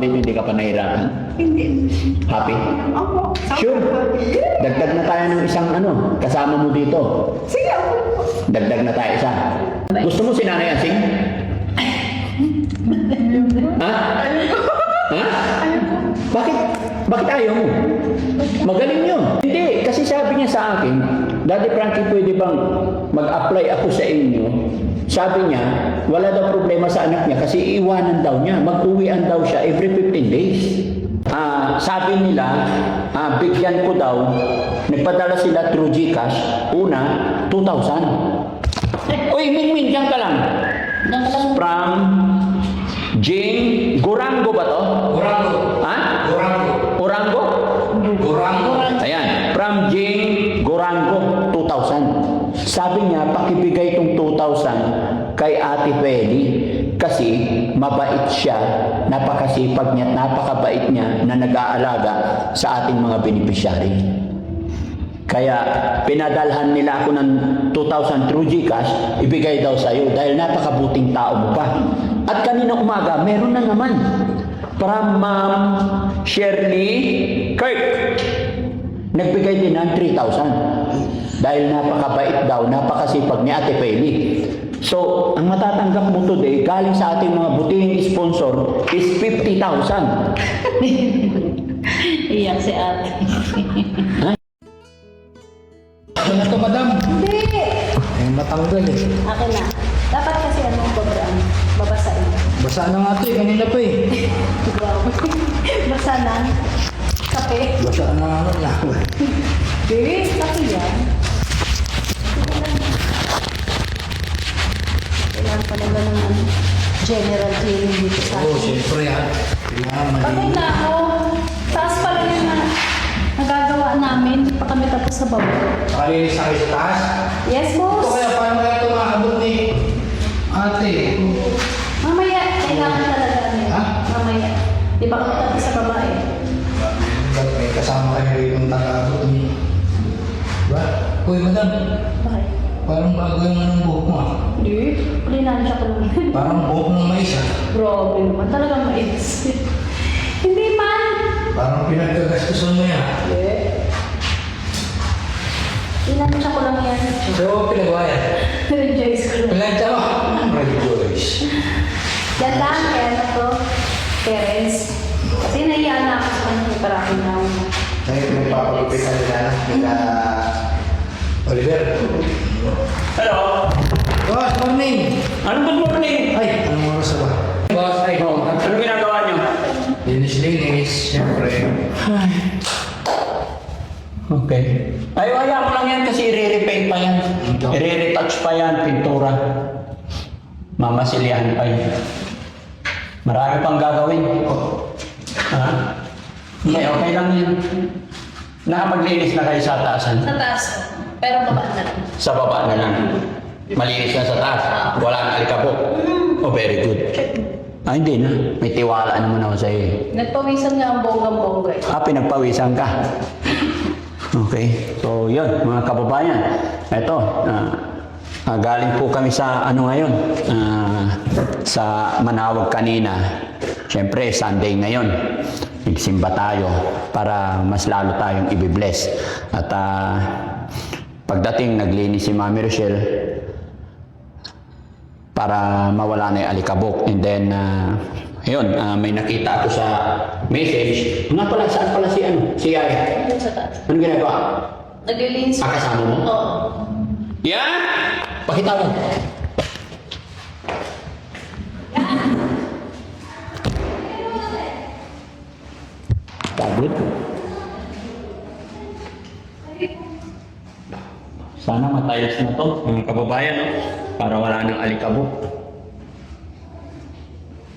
dito, hindi ka pa nahirapan? Hindi. Happy? Opo. Sure. Dagdag na tayo ng isang kasama mo dito. Sige, opo. Dagdag na tayo isa. Gusto mo si Nanay Asing? Ha? Ha? Bakit? Bakit ayaw mo? Magaling yun. Hindi, kasi sabi niya sa akin, Daddy Frankie, pwede bang mag-apply ako sa inyo? Sabi niya, wala daw problema sa anak niya kasi iiwanan daw niya. Mag-uwian daw siya every 15 days. Sabi nila, bigyan ko daw, nagpadala sila through GCash, una, 2,000. Uy, Mingming, diyan ka lang. From Jing, Gorango ba to? Gorango. Ha? Gorango. Orango? Gorango. Ayan, from Jing, Gorango, 2,000. Sabi niya, pakibigay itong 2,000 kay Ate Feli kasi mabait siya, napakasipag niya, napakabait niya na nag-aalaga sa ating mga beneficiary. Kaya pinadalhan nila ako ng 2,000 through GCash, ibigay daw sa iyo dahil napakabuting tao mo pa. At kanina umaga, meron na naman. From Ma'am Shirley Kirk, nagbigay din ng 3,000. Dahil napakabait daw, napakasipag ni Ate Feli. So, ang matatanggap mo today, galing sa ating mga butihing sponsor, is 50,000. Iyak si ate. Ano na to, madam? Hindi. Eh, matanggal eh. Akin na. Dapat kasi babraan. Babasain. Basa na nga to eh, kanina pa eh. Wow. Basa na. Kape. Basa na nga lang. Babe, kape yan. Kailangan pa naman ng general cleaning dito sa Oo, akin. siyempre yan. Kailangan Pagod mali. na ako. Taas pa lang yung nagagawa namin. Hindi pa kami tapos sa baba. Nakalinis na kayo sa taas. Yes, Ito boss. kaya paano kaya ito makabot ni ate? Mamaya, kailangan talaga namin. Ha? Mamaya. Di ba kami tapos sa baba eh? Ba't may kasama kayo yung taga-abot ni... Diba? Uy, madam. Bakit? Parang bago yung anong buhok mo ah. Hindi. Plinansya ko lang. Parang buhok ng mais ah. Grabe naman. Talagang mais. Hindi man. Parang pinagkagastusan mo yan. Hindi. Plinansya ko lang yan. So, pinagawa yan. Rejoice ko lang. Pinagta mo. Rejoice. Yan lang. Kaya na to. Parents. Kasi nahiyaan na ako sa kanila para akin na ako. Tayo pinagpapagupitan nila nila Oliver. Hello? Boss, morning! Anong good morning? Ay, anong oras na ba? Boss, ay, Ano ginagawa niyo? linis, siyempre. Okay. Ay, wala ko lang yan kasi i-repaint pa yan. I-retouch pa yan, pintura. Mamasilyahan pa yan. Marami pang gagawin. Ha? Hindi, okay lang yan. Nakapaglinis na kayo sa taasan. Sa taas ko. Pero baba na lang. Sa baba na lang. Malinis na sa taas. Wala na alikabok. Oh, very good. Hindi na. May tiwala naman ako sa iyo. Nagpawisan nga ang bonggang-bongga eh. Pinagpawisan ka. Okay. So, yun, mga kababayan. Ito, galing po kami sa ngayon, sa Manawag kanina. Siyempre, Sunday ngayon. Nagsimba tayo para mas lalo tayong ibibless. At pagdating, naglinis si Mami Rochelle para mawala na yung alikabok. And then, yun, may nakita ako sa message. Nga pala, saan pala si Yaya? Yun sa taas. Ano ginagawa? Naglilinis. Kasama mo? Oo. Yan! Pakita mo. Pagod. Sana matayos na to, mga kababayan, no? Para wala nang alikabok.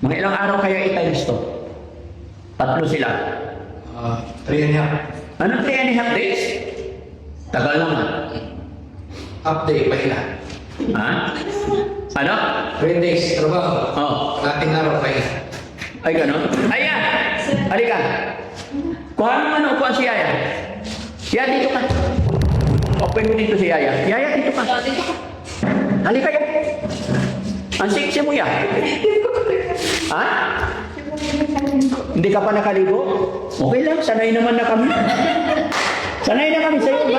Mga ilang araw kaya itayos to? 3 sila. 3 and a half. Anong 3.5 days? Tagal lang ah. Update pa ila. Ha? Ano? 3 days, trabaho. Oh. Lating araw pa ila. Ay, gano'n? Ayan! Halika! Kuha naman kuha si Yaya. Yaya, dito ka. Open mo dito si Yaya. Yaya, dito ka. Dito ka. Halika yan. Ang sexy mo yan. Ha? Hindi ka pa nakaligo? Okay lang, sanay naman na kami. Sanay na kami sa'yo.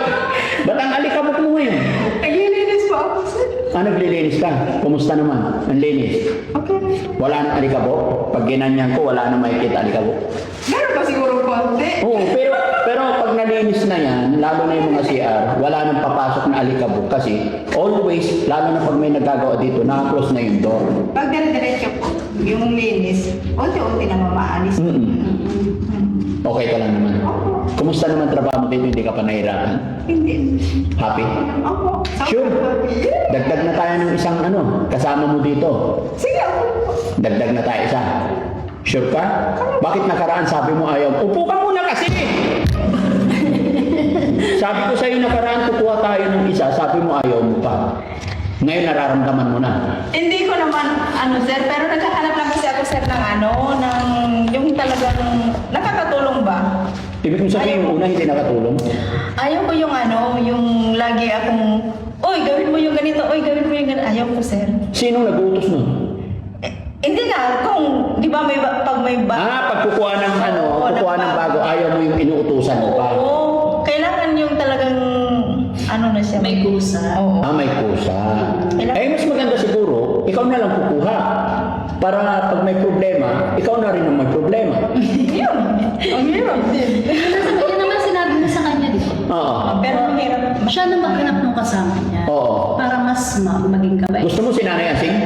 Ba't ang alikabok mo ngayon? Naglilinis po ako, sir. Naglilinis ka? Kumusta naman? Ang linis? Okay. Wala nang alikabok? Pag ginanyan ko, wala nang makikita alikabok. Meron pa siguro konti. Oo, pero pag nalinis na yan, lalo na yung mga CR, wala nang papasok na alikabok kasi always, lalo na pag may nagagawa dito, naka-close na yung door. Pag dire-diretso po, yung linis, unti-unti na mamaalis. Okay ka lang naman. Kumusta naman trabaho mo dito? Hindi ka pa nahirapan? Hindi. Happy? Opo. Sure. Dagdag na tayo ng isang kasama mo dito. Sige, ako po. Dagdag na tayo isa. Sure ka? Bakit nakaraan sabi mo ayaw? Upo ka muna kasi! Sabi ko sa'yo nakaraan kukuha tayo ng isa, sabi mo ayaw mo pa. Ngayon nararamdaman mo na. Hindi ko naman, sir, pero naghahanap lang kasi ako, sir, ng yung talagang nakakatulong ba? Ibig kong sabihin yung una hindi nakatulong. Ayaw ko yung yung lagi akong, oy, gawin mo yung ganito, oy, gawin mo yung ganito. Ayaw ko, sir. Sinong nag-uutos nun? Hindi na, kung, di ba, pag may Pag kukuha ng kukuha ng bago, ayaw mo yung inuutusan mo pa. Oo, kailangan yung talagang, na siya. May kusa. Oo. May kusa. Mas maganda siguro, ikaw na lang kukuha. Para pag may problema, ikaw na rin ang may problema. Yun. Ang hirap din. Yan naman sinabi mo sa kanya, di ba? Oo. Pero mahirap. Siya na maghanap ng kasama niya. Oo. Para mas maging kabay. Gusto mo si Nanay Asing?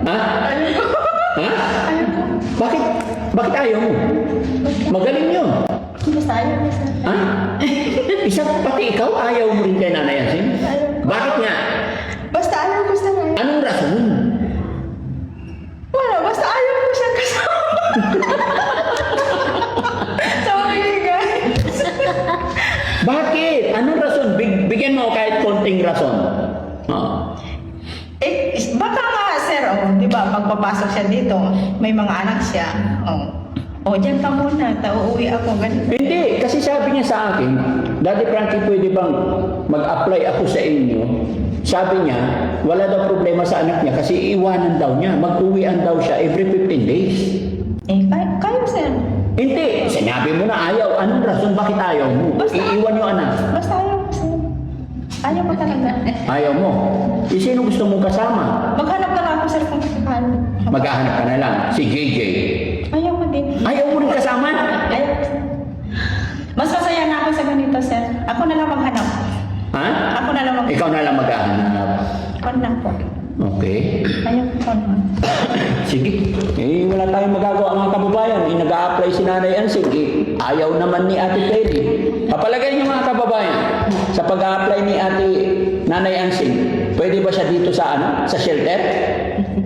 Ha? Ha? Bakit? Bakit ayaw mo? Magaling yun. Basta ayaw ko, sir. Ha? Isa pati ikaw, ayaw mo rin kay Nanay Asing? Bakit nga? Basta ayaw ko, sir. Anong rason? Wala, basta ayaw ko siya kasama. Sorry, guys. Bakit? Anong rason? Bigyan mo kahit konting rason. Oo. Baka nga, sir, di ba, pagpapasok siya dito, may mga anak siya. Diyan ka muna, uuwi ako, ganito. Hindi, kasi sabi niya sa akin, Daddy Frankie, pwede bang mag-apply ako sa inyo? Sabi niya, wala daw problema sa anak niya kasi iiwanan daw niya. Mag-uwian daw siya every 15 days. Kayo, sir. Hindi, sinabi mo na ayaw. Anong rason? Bakit ayaw mo? Iiwan yung anak. Basta ayaw ko, sir. Ayaw ko talaga. Ayaw mo. Sino gusto mong kasama? Maghanap na lang ako, sir, kung sakali. Maghahanap ka na lang. Si JJ. Ayaw ko din. Ayaw mo rin kasama? Ayaw ko, sir. Mas masaya na ako sa ganito, sir. Ako na lang maghanap. Ha? Ako na lang Ikaw na lang maghahanap. Ako na lang po. Okay. Ayaw ko naman. Sige. Wala tayong magagawa mga kababayan. Nag-a-apply si Nanay Ansing. Ayaw naman ni Ate Peli. Papalagay niyo mga kababayan, sa pag-a-apply ni Ate Nanay Ansing, pwede ba siya dito sa sa shelter?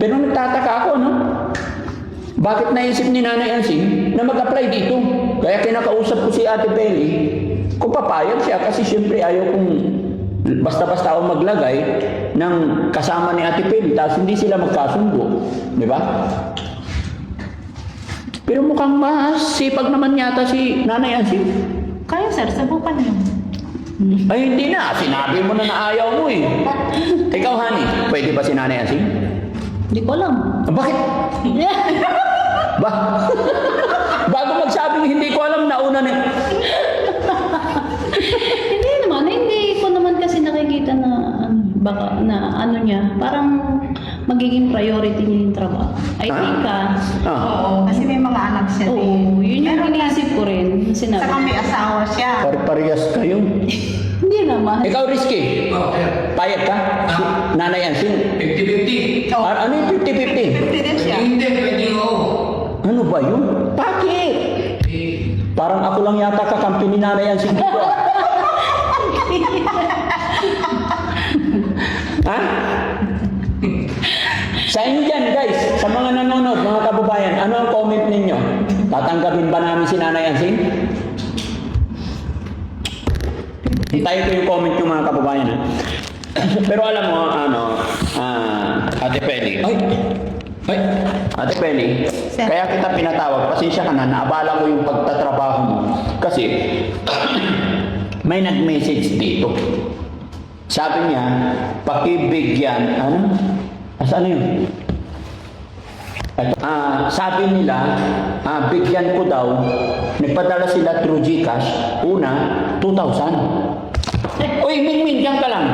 Pero nagtataka ako, Bakit naisip ni Nanay Ansing na mag-apply dito? Kaya kinakausap ko si Ate Peli, kung papayag siya kasi siyempre ayaw kong basta-basta ako maglagay ng kasama ni Ate Peli tapos hindi sila magkasundo. Di ba? Pero mukhang masipag naman yata si Nanay Ansing. Kayo, sir, subukan niyo. Ay, hindi na. Sinabi mo na ayaw mo eh. Ikaw, honey, pwede ba si Nanay Ansing? Hindi ko alam. Bakit? Bago magsabing hindi ko alam, nauna na. Hindi naman. Hindi ko naman kasi nakikita na baka niya. Parang magiging priority niya yung trabaho. I think Oo, kasi may mga anak siya din. Oo, yun yung iniisip ko rin. Sinabi. Saka may asawa siya. Parehas kayo. Hindi naman. Ikaw, Rizky. Payag ka? Si Nanay Ansing. 50-50. Ano yung 50-50? 50 din siya. Hindi, pwede ko. Ano ba yun? Bakit? Parang ako lang yata kakampi ni Nanay Ansing dito. Ha? Sa inyo dyan, guys, sa mga nanonood, mga kababayan, ano ang comment ninyo? Tatanggapin ba namin si Nanay Ansing? Hintayin ko yung comment yung mga kababayan. Pero alam mo, Ate Peli. Ate Peli, kaya kita pinatawag, pasensya ka na, naabala ko yung pagtatrabaho mo. Kasi, may nag-message dito. Sabi niya, pakibigyan, ano yun? Sabi nila, bigyan ko daw, nagpadala sila through GCash, una, 2,000. Uy, Min, diyan ka lang.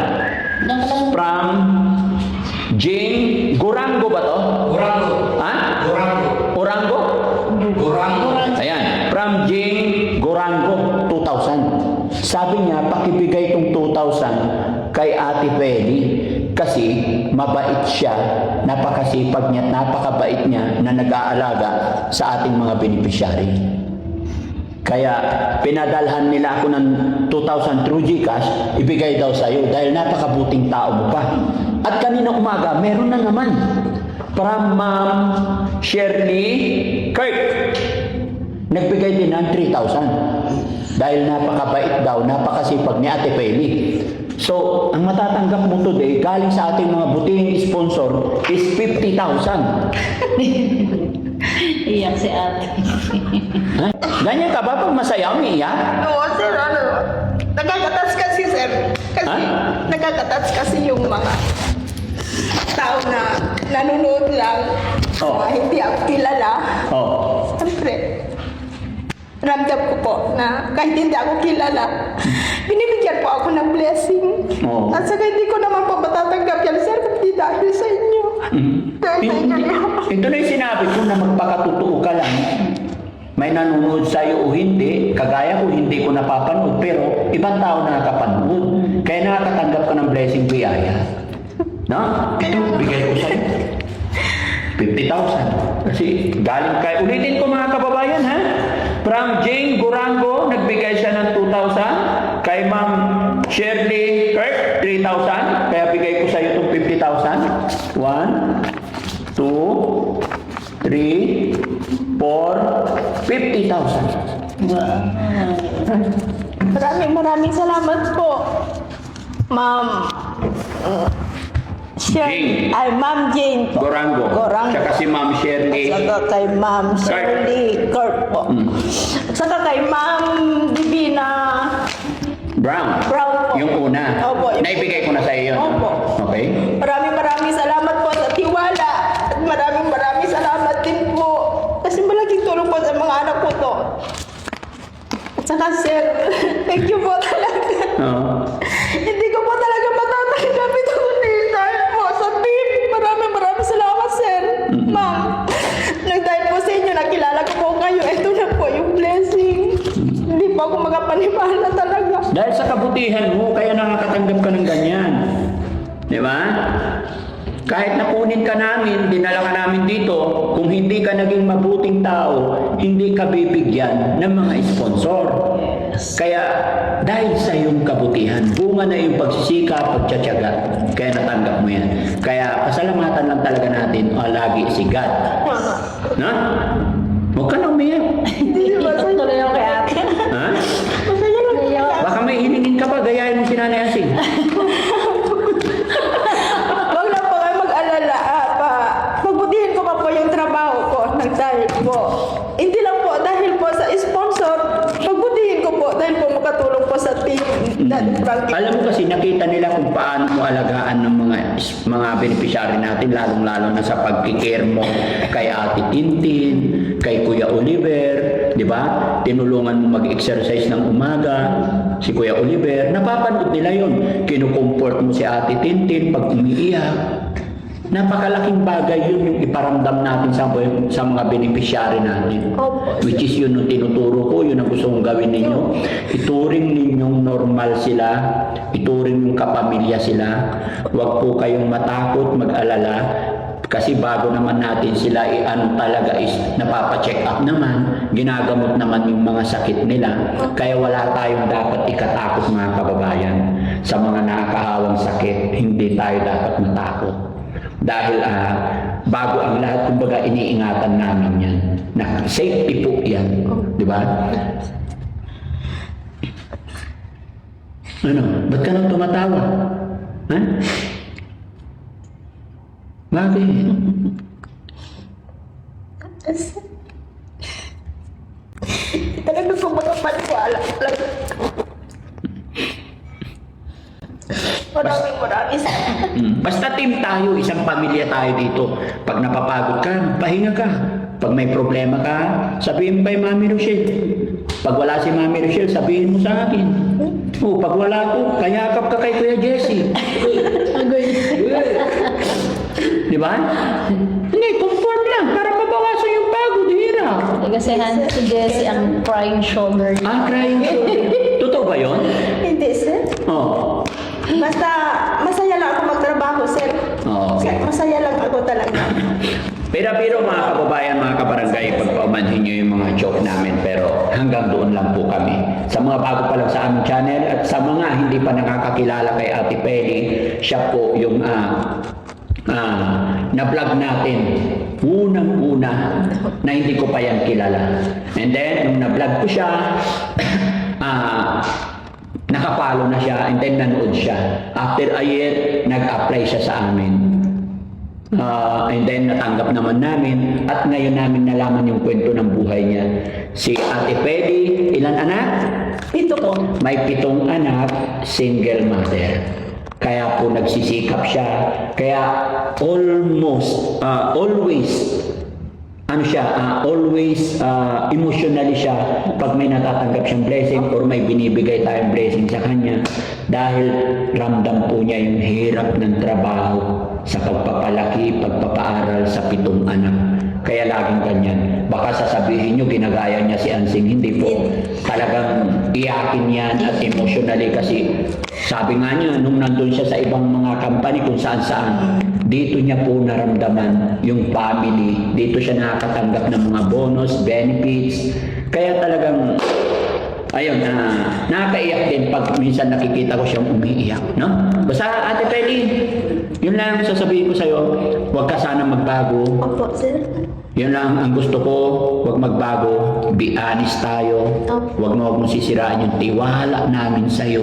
Diyan ka lang. From Jane Gorango ba to? Gorango. Ha? Gorango. Orango? Gorango. Ayan, from Jane Gorango, 2,000. Sabi niya, pakibigay itong 2,000 kay Ate Feli kasi mabait siya, napakasipag niya, napakabait niya na nag-aalaga sa ating mga beneficiary. Kaya pinadalhan nila ako ng 2,000 through GCash, ibigay daw sa iyo dahil napakabuting tao mo pa. At kanina umaga, meron na naman. From Ma'am Shirley Kirk, nagbigay din ng 3,000. Dahil napakabait daw, napakasipag ni Ate Feli. So, ang matatanggap mo today, galing sa ating mga butihing sponsor, is 50,000. Iyak si ate. Ha? Ganyan ka ba pag masaya umiiyak? Oo, sir, nagkakatats kasi, sir. Kasi, Ha? nagkakatats kasi yung mga tao na nanonood lang. Oh. Hindi ako kilala. Oh. Siyempre, ramdam ko po na kahit hindi ako kilala, binibigyan po ako ng blessing. Oo. At saka hindi ko naman po matatanggap yan, sir, kundi dahil sa inyo. Dahil sa inyo lang. Ito na yung sinabi ko na magpakatotoo ka lang. May nanonood sa'yo o hindi, kagaya ko hindi ko napapanood, pero ibang tao na nakapanood. Kaya nakakatanggap ka ng blessing biyaya. No? Ito, bigay ko sa'yo. 50,000. Kasi galing kay, ulitin ko mga kababayan ha. From Jane Gorango, nagbigay siya ng 2,000. Kay Ma'am Shirley Kirk, 3,000. Kaya bigay ko sa'yo itong 50,000. 1, 2, 3, 4, 50,000. Maraming salamat po, Ma'am. Jane. Ma'am Jane po. Gorango. Tsaka si Ma'am Shirley. At saka kay Ma'am Shirley Kurt po. At saka kay Ma'am Divina Brown. Brown po. Yung una. Opo. Naibigay ko na sa iyo. Opo. Okay. Maraming salamat po sa tiwala. At maraming salamat din po. Kasi malaking tulong po sa mga anak ko to. At saka sir, thank you po talaga. Oo. Hindi ko po talaga matatanggap ito kundi dahil po sa team. Maraming salamat, sir. Ma'am, nagdahil po sa inyo, nakilala ko po kayo. Ito na po yung blessing. Hindi po ako makapaniwala talaga. Dahil sa kabutihan mo, kaya nakakatanggap ka ng ganyan. Di ba? Kahit nakunin ka namin, dinala ka namin dito, kung hindi ka naging mabuting tao, hindi ka bibigyan ng mga sponsor. Kaya dahil sa iyong kabutihan, bunga na iyong pagsisikap, pagtsatsaga, kaya natanggap mo yan. Kaya pasalamatan lang talaga natin lagi si God. Na? Huwag ka na umiyak. Tuloy ako kay ate. Ha? Baka may hiningin ka pa, gayahin mo si Nanay Asing. Huwag na po kayo mag-alala. Pagbutihin ko pa po yung trabaho ko. Nagdahil po. Hindi lang po dahil po sa sponsor. Pagbutihin ko po dahil po makatulong po sa team. Alam mo kasi nakita nila kung paano mo alagaan ng mga beneficiary natin, lalong-lalo na sa pagkikare mo kay Ate Tintin, kay Kuya Oliver, di ba? Tinulungan mo mag-exercise ng umaga, si Kuya Oliver, napapanood nila yon. Kinukomfort mo si Ate Tintin pag umiiyak. Napakalaking bagay yun yung iparamdam natin sa mga beneficiary natin. Which is yun yung tinuturo ko, yun ang gusto kong gawin ninyo. Ituring ninyong normal sila, ituring yung kapamilya sila. Huwag po kayong matakot, mag-alala. Kasi bago naman natin sila talaga is napapacheck up naman, ginagamot naman yung mga sakit nila. Kaya wala tayong dapat ikatakot mga kababayan sa mga nakakahawang sakit. Hindi tayo dapat matakot. Dahil bago ang lahat, kumbaga iniingatan namin yan. Na safety po yan. Di ba? Ano? Ba't ka nang tumatawa? Ha? Bakit? Talaga po makapaniwala. Maraming salamat. Basta team tayo, isang pamilya tayo dito. Pag napapagod ka, pahinga ka. Pag may problema ka, sabihin mo kay Mami Rochelle. Pag wala si Mami Rochelle, sabihin mo sa akin. Oh, pag wala ko, kayakap ka kay Kuya Jesse. Di ba? Hindi, conform lang para mabawasan yung pagod, hirap. Kasi si Jessie ang crying shoulder niya. Crying shoulder. Totoo ba yun? Hindi, sir. Oh. Basta masaya lang ako magtrabaho, sir. Oh, okay. Masaya lang ako talaga. Pero mga kababayan, mga kabarangay, pagpaumanhin nyo yung mga joke namin, pero hanggang doon lang po kami. Sa mga bago pa lang sa aming channel at sa mga hindi pa nakakakilala kay Ate Peli, siya po yung na-vlog natin unang-una na hindi ko pa yan kilala. And then, nung na-vlog ko siya, nakapalo na siya and then nanood siya. After a year, nag-apply siya sa amin. And then natanggap naman namin at ngayon namin nalaman yung kwento ng buhay niya. Si Ate Peli, ilan anak? 7 po. May 7 anak, single mother. Kaya po nagsisikap siya. Kaya always emotionally siya pag may natatanggap siyang blessing or may binibigay tayong blessing sa kanya dahil ramdam po niya yung hirap ng trabaho sa pagpapalaki, pagpapaaral sa 7 anak. Kaya laging ganyan. Baka sasabihin nyo, ginagaya niya si Ansing. Hindi po. Talagang iyakin yan at emotionally kasi sabi nga niya, nung nandun siya sa ibang mga company kung saan-saan, dito niya po naramdaman yung family. Dito siya nakakatanggap ng mga bonus, benefits. Kaya talagang, ayun, nakakaiyak din pag minsan nakikita ko siyang umiiyak. No? Basta Ate Peli, yun lang sasabihin ko sa'yo, huwag ka sana magbago. Opo, sir. Yun lang ang gusto ko, huwag magbago, be honest tayo, huwag mong sisiraan yung tiwala namin sa'yo.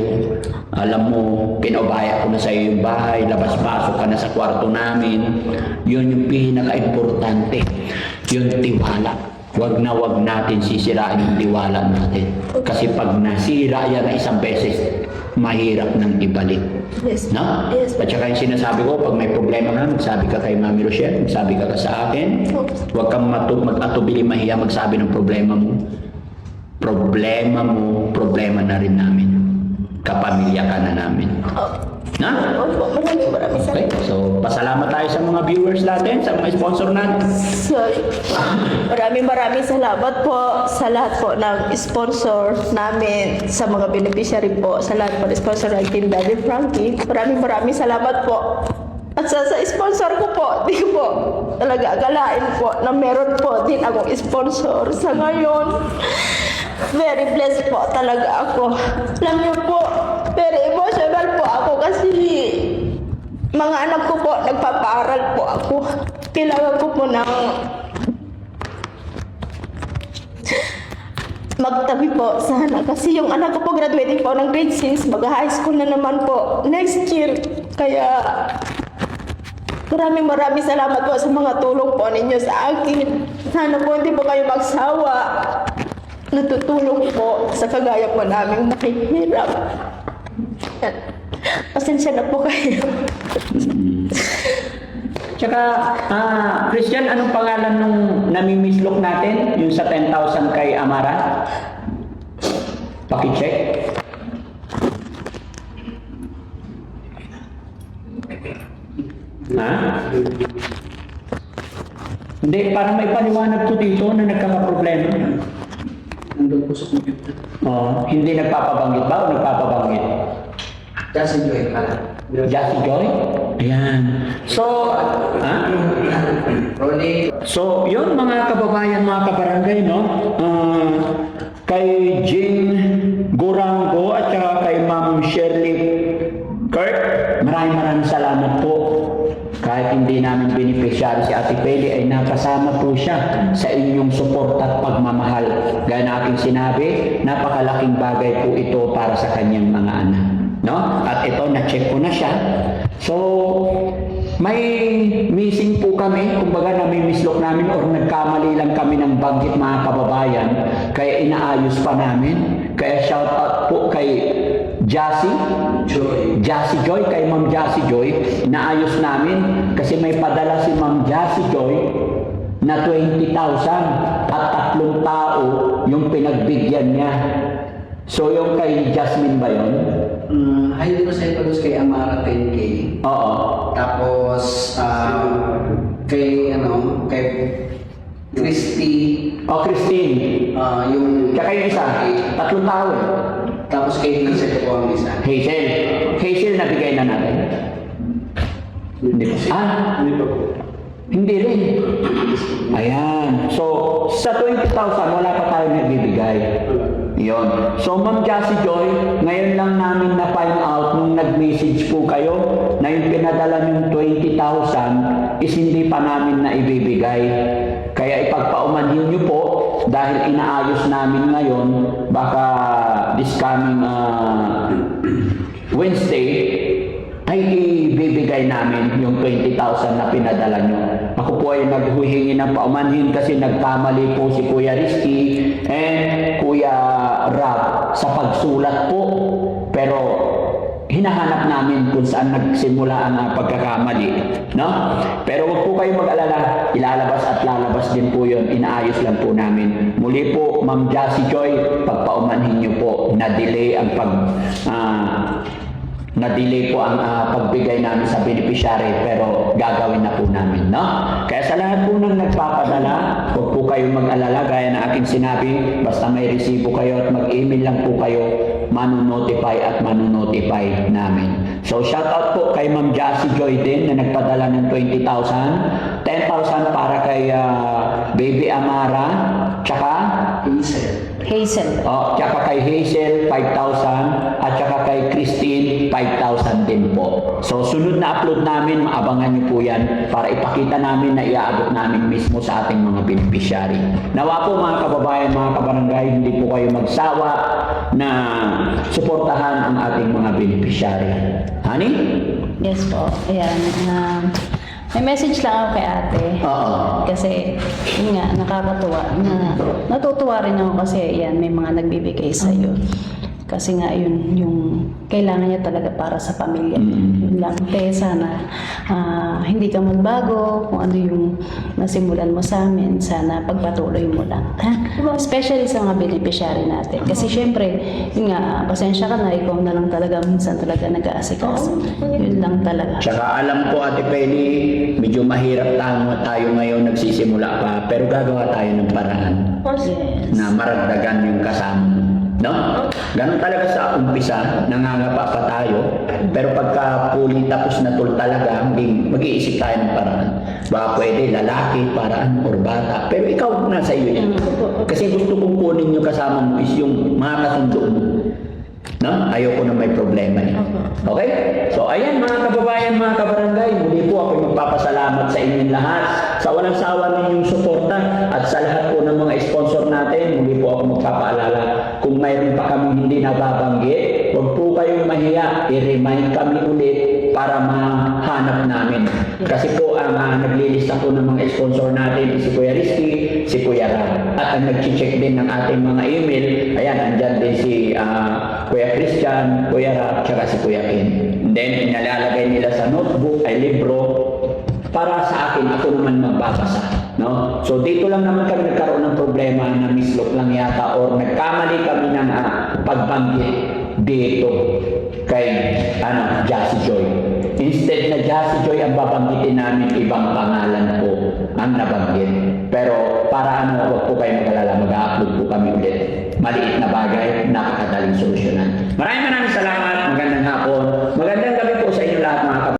Alam mo, pinaubaya ko na sa'yo yung bahay, labas-pasok ka na sa kwarto namin. Yun yung pinaka-importante, yung tiwala. Huwag natin sisiraan yung tiwala natin. Kasi pag nasira yan na isang beses, mahirap nang ibalik. Yes. No? Yes. At saka yung sinasabi ko, pag may problema ka, magsabi ka kay Mami Rochelle, magsabi ka sa akin. Huwag kang mag-atubili mahiya magsabi ng problema mo. Problema na rin namin. Kapamilya ka na namin. Na? Opo, maraming Okay, salamat. so pasalamat tayo sa mga viewers natin, sa mga sponsor natin. Sorry. Maraming salamat po sa lahat po ng sponsor namin, sa mga beneficiary po, sa lahat po ng sponsor ng Team Daddy Frankie. Maraming salamat po. At sa sponsor ko po, di ko po talaga akalain po na meron po din akong sponsor sa ngayon. Very blessed po talaga ako. Alam niyo po, very emotional po ako kasi mga anak ko po, nagpapaaral po ako. Kailangan ko po ng magtabi po sana. Kasi yung anak ko po graduating po ng grade 6, mag-high school na naman po next year. Kaya maraming salamat po sa mga tulong po ninyo sa akin. Sana po hindi po kayo magsawa. Natutulong po sa kagaya po namin nakihirap. Pasensya na po kayo. Tsaka, Christian, anong pangalan nung namimislok natin? Yung sa 10,000 kay Amara? Pakicheck. Ha? Hindi, parang may paliwanag ko dito na nagkakaproblema. Nandun po sa computer. Oh, hindi nagpapabanggit ba o nagpapabanggit? Just enjoy pala. Just Joy? Ayan. So, Ronnie. So, yun mga kababayan, mga kabarangay, no? Kay Jing Gorango at saka kay Ma'am Shirley Kurt, maraming salamat po. Kahit hindi namin beneficiary si Ate Peli, ay nakasama po siya sa inyong support at pagmamahal. Gaya na aking sinabi, napakalaking bagay po ito para sa kanyang mga anak. No? At ito, na-check ko na siya. So, may missing po kami, kumbaga namimislok namin or nagkamali lang kami ng banggit mga kababayan, kaya inaayos pa namin. Kaya shout out po kay Jassy? Jassy Joy, kay Ma'am Jassy Joy, naayos namin kasi may padala si Ma'am Jassy Joy na 20,000 at 3 tao yung pinagbigyan niya. So yung kay Jasmine ba yun? Highly Rosetta kay Amara 10K. Oo. Tapos, kay Christy, O Christine. yung... Tsaka yung isa, 3 tao eh. Tapos kay Hazel po ang isa. Hazel. Hazel nabigay na natin. Hindi pa. Hindi po. Hindi rin. Ayan. So, sa 20,000, wala pa tayo nagbibigay. Yun. So, Ma'am Jassy Joy, ngayon lang namin na-find out nung nag-message po kayo na yung pinadala yung 20,000 is hindi pa namin na ibibigay. Kaya ipagpaumanhin nyo po dahil inaayos namin ngayon, baka this coming Wednesday, ay ibibigay namin yung 20,000 na pinadala nyo. Ako po ay naghuhingi ng paumanhin kasi nagkamali po si Kuya Rizky and Kuya Rab sa pagsulat po. Pero hinahanap namin kung saan nagsimula ang pagkakamali. No? Pero huwag po kayong mag-alala. Ilalabas at lalabas din po yun. Inaayos lang po namin. Muli po, Ma'am Jassy Joy, pagpaumanhin nyo po, na-delay ang na-delay po ang pagbigay namin sa beneficiary pero gagawin na po namin, no? Kaya sa lahat po ng nagpapadala, huwag po kayong mag-alala gaya na aking sinabi, basta may resibo kayo at mag-email lang po kayo, manu-notify at manu-notify namin. So shout out po kay Ma'am Jassy Joy din na nagpadala ng 20,000, 10,000 para kay Baby Amara, tsaka Hazel. tsaka kay Hazel, 5,000 at tsaka kay Christine, 5,000 din po. So sunod na upload namin, maabangan niyo po yan para ipakita namin na iaabot namin mismo sa ating mga beneficiary. Nawa po mga kababayan, mga kabarangay, hindi po kayo magsawa na suportahan ang ating mga beneficiary. Honey? Yes po. Ayan. May message lang ako kay ate. Oo. Kasi, yun nga, nakakatuwa. Natutuwa rin ako kasi, yan, may mga nagbibigay sa'yo. Kasi nga, yun, yung kailangan niya talaga para sa pamilya. Yun lang. Kaya sana, hindi ka magbago kung ano yung nasimulan mo sa amin. Sana pagpatuloy mo lang. Ha? Especially sa mga beneficiary natin. Kasi syempre, yun nga, pasensya ka na, ikaw na lang talaga, minsan talaga nag-aasikaso. Yun lang talaga. Tsaka alam ko, Ate Penny, medyo mahirap lang tayo ngayon nagsisimula pa, pero gagawa tayo ng paraan Yes. na maragdagan yung kasama. No? Ganun talaga sa umpisa, nangangapa pa tayo, pero pagka puli tapos na tul talaga, mag-iisip tayo ng paraan. Baka pwede lalaki, paraan, or bata. Pero ikaw, nasa iyo yan. Kasi gusto kong kunin yung kasama mo is yung mga kasundo mo. No? Ayoko na may problema yan. Okay? So, ayan mga kababayan, mga kabarangay, muli po ako magpapasalamat sa inyong lahat sa walang sawa ninyong suporta at sa lahat po ng mga sponsor natin, muli po ako magpapaalala kung mayroon pa kami hindi nababanggit, huwag po kayong mahiya, i-remind kami ulit para mahanap namin. Kasi po ang naglilista po ng mga sponsor natin si Kuya Rizky, si Kuya Rab. At ang nag-check din ng ating mga email, ayan, andyan din si Kuya Christian, Kuya Rab, tsaka si Kuya Ken. Then, inalalagay nila sa notebook ay libro para sa akin, ako naman magbabasa. No? So, dito lang naman kami nagkaroon ng problema na mislok lang yata or nagkamali kami ng pagbanggit dito kay Jassy Joy. Instead na Jassy Joy ang babanggitin namin, ibang pangalan po ang nabanggit. Pero para huwag po kayo mag-alala, mag-upload po kami ulit. Maliit na bagay, napakadaling solusyonan. Maraming salamat.